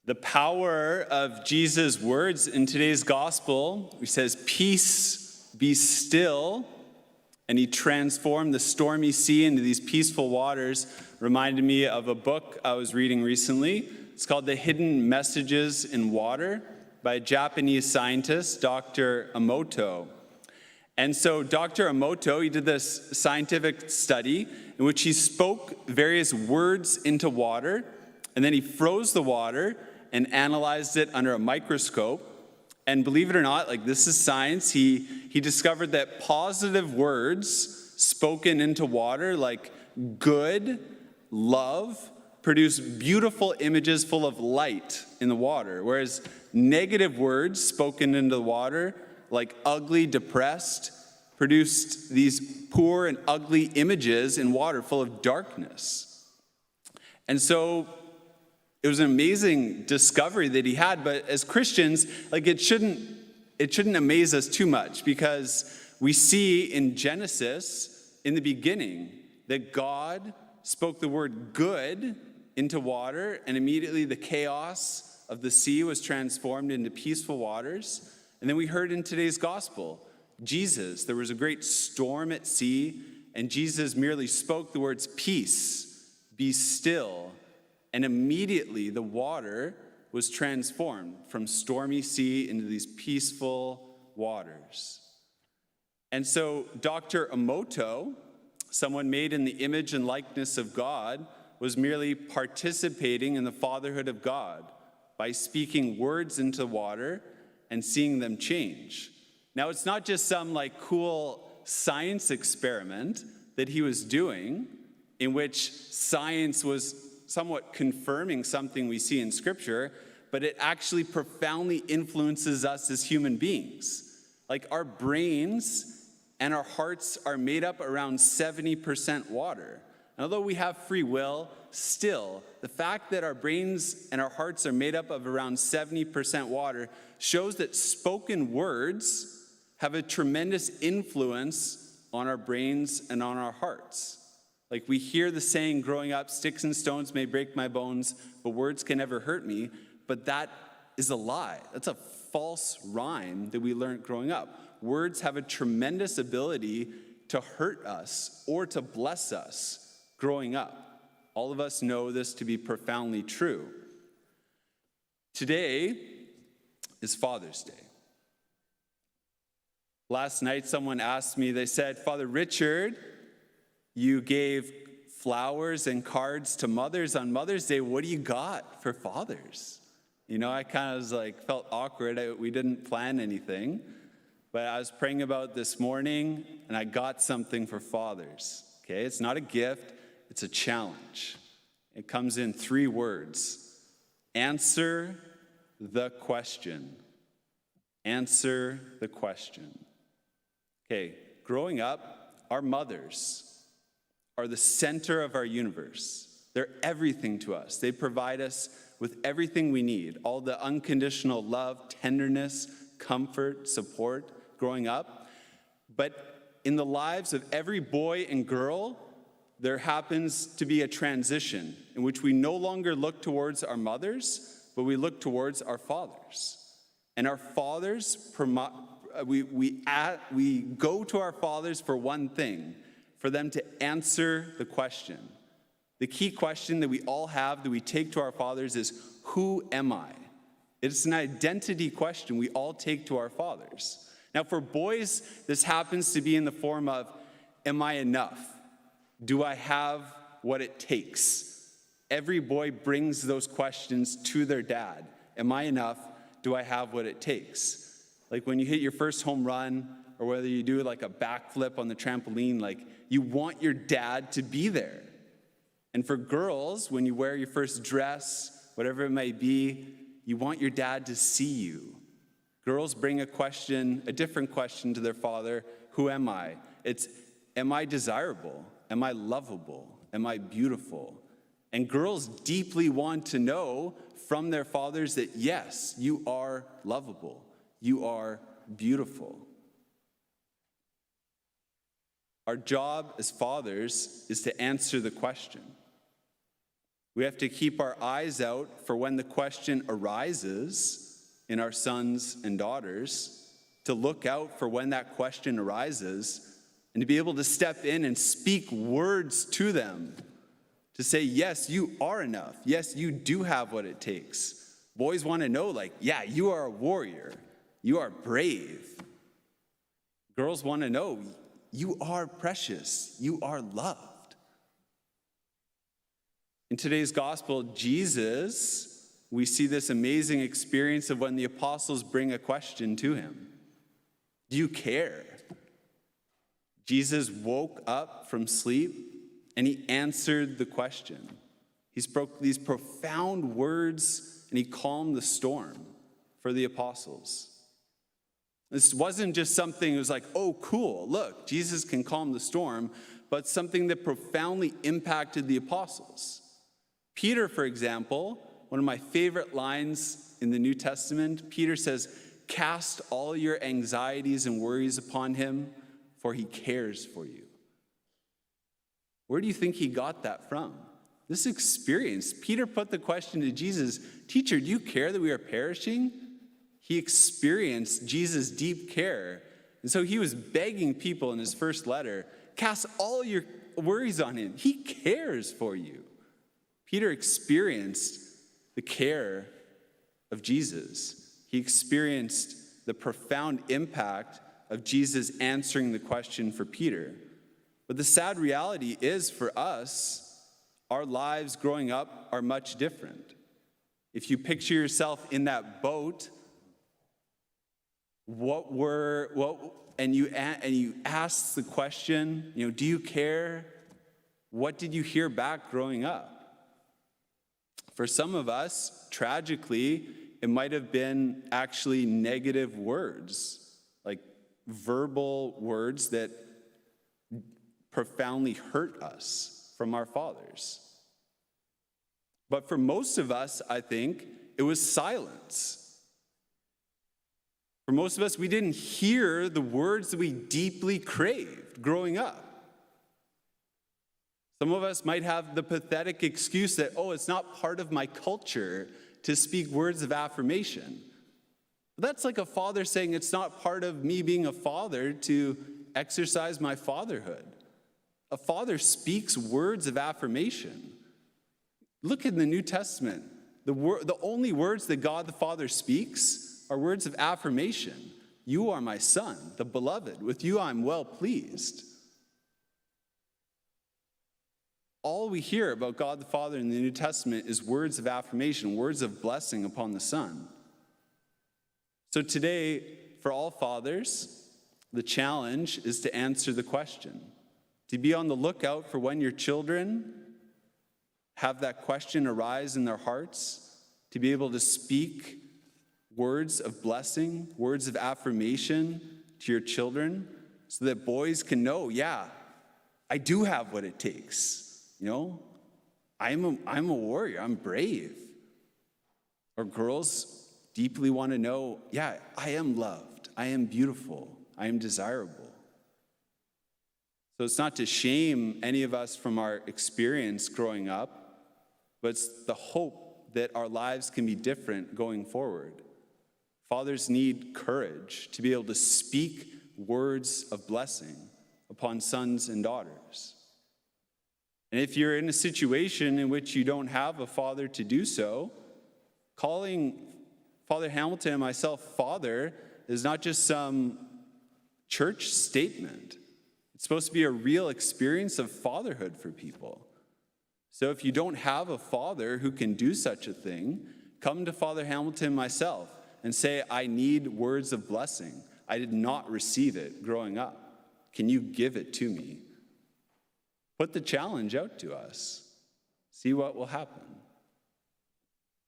The power of Jesus' words in today's gospel, he says, "Peace, be still," and he transformed the stormy sea into these peaceful waters, reminded me of a book I was reading recently. It's called The Hidden Messages in Water by a Japanese scientist, Dr. Emoto. And so Dr. Emoto, he did this scientific study in which he spoke various words into water, and then he froze the water and analyzed it under a microscope. And believe it or not, like this is science, he discovered that positive words spoken into water, like good, love, produce beautiful images full of light in the water, whereas negative words spoken into the water, like ugly, depressed, produced these poor and ugly images in water full of darkness. And so it was an amazing discovery that he had, but as Christians, like it shouldn't amaze us too much, because we see in Genesis, in the beginning, that God spoke the word good into water, and immediately the chaos of the sea was transformed into peaceful waters. And then we heard in today's gospel, Jesus, there was a great storm at sea, and Jesus merely spoke the words, "Peace, be still," and immediately the water was transformed from stormy sea into these peaceful waters. And so Dr. Emoto, someone made in the image and likeness of God, was merely participating in the fatherhood of God by speaking words into water and seeing them change. Now, it's not just some like cool science experiment that he was doing in which science was somewhat confirming something we see in Scripture, but it actually profoundly influences us as human beings. Like our brains and our hearts are made up around 70% water. And although we have free will, still, the fact that our brains and our hearts are made up of around 70% water shows that spoken words have a tremendous influence on our brains and on our hearts. Like we hear the saying growing up, "Sticks and stones may break my bones, but words can never hurt me." But that is a lie. That's a false rhyme that we learned growing up. Words have a tremendous ability to hurt us or to bless us growing up. All of us know this to be profoundly true. Today is Father's Day. Last night, someone asked me, they said, "Father Richard, you gave flowers and cards to mothers on Mother's Day. What do you got for fathers?" You know, I kind of was like, felt awkward. We didn't plan anything. But I was praying about this morning, and I got something for fathers. Okay, it's not a gift, it's a challenge. It comes in 3 words. Answer the question. Answer the question. Okay, growing up, our mothers are the center of our universe. They're everything to us. They provide us with everything we need, all the unconditional love, tenderness, comfort, support growing up. But in the lives of every boy and girl, there happens to be a transition in which we no longer look towards our mothers, but we look towards our fathers. And our fathers, we go to our fathers for one thing, for them to answer the question. The key question that we all have that we take to our fathers is, who am I? It's an identity question we all take to our fathers. Now for boys, this happens to be in the form of, am I enough? Do I have what it takes? Every boy brings those questions to their dad. Am I enough? Do I have what it takes? Like when you hit your first home run, or whether you do like a backflip on the trampoline, like you want your dad to be there. And for girls, when you wear your first dress, whatever it might be, you want your dad to see you. Girls bring a different question to their father, who am I? It's, am I desirable? Am I lovable? Am I beautiful? And girls deeply want to know from their fathers that yes, you are lovable. You are beautiful. Our job as fathers is to answer the question. We have to keep our eyes out for when the question arises in our sons and daughters, to look out for when that question arises, and to be able to step in and speak words to them, to say, yes, you are enough. Yes, you do have what it takes. Boys want to know, like, yeah, you are a warrior. You are brave. Girls want to know, you are precious. You are loved. In today's gospel, Jesus, we see this amazing experience of when the apostles bring a question to him. Do you care? Jesus woke up from sleep and he answered the question. He spoke these profound words and he calmed the storm for the apostles. This wasn't just something that was like, oh, cool, look, Jesus can calm the storm, but something that profoundly impacted the apostles. Peter, for example, one of my favorite lines in the New Testament, Peter says, cast all your anxieties and worries upon him, for he cares for you. Where do you think he got that from? This experience. Peter put the question to Jesus, teacher, do you care that we are perishing? He experienced Jesus' deep care. And so he was begging people in his first letter, cast all your worries on him. He cares for you. Peter experienced the care of Jesus. He experienced the profound impact of Jesus answering the question for Peter. But the sad reality is for us, our lives growing up are much different. If you picture yourself in that boat, and you ask the question, do you care? What did you hear back growing up? For some of us, tragically, it might have been actually negative words, like verbal words that profoundly hurt us from our fathers. But for most of us, I think, it was silence. For most of us, we didn't hear the words that we deeply craved growing up. Some of us might have the pathetic excuse that, oh, it's not part of my culture to speak words of affirmation. But that's like a father saying it's not part of me being a father to exercise my fatherhood. A father speaks words of affirmation. Look in the New Testament. The only words that God the Father speaks are words of affirmation. You are my son, the beloved. With you I'm well pleased. All we hear about God the Father in the New Testament is words of affirmation, words of blessing upon the Son. So today, for all fathers, the challenge is to answer the question, to be on the lookout for when your children have that question arise in their hearts, to be able to speak words of blessing, words of affirmation to your children, so that boys can know, yeah, I do have what it takes. I'm a warrior, I'm brave. Or girls deeply want to know, yeah, I am loved, I am beautiful, I am desirable. So it's not to shame any of us from our experience growing up, but it's the hope that our lives can be different going forward. Fathers need courage to be able to speak words of blessing upon sons and daughters. And if you're in a situation in which you don't have a father to do so, calling Father Hamilton and myself father is not just some church statement. It's supposed to be a real experience of fatherhood for people. So if you don't have a father who can do such a thing, come to Father Hamilton and myself and say, I need words of blessing. I did not receive it growing up. Can you give it to me? Put the challenge out to us. See what will happen.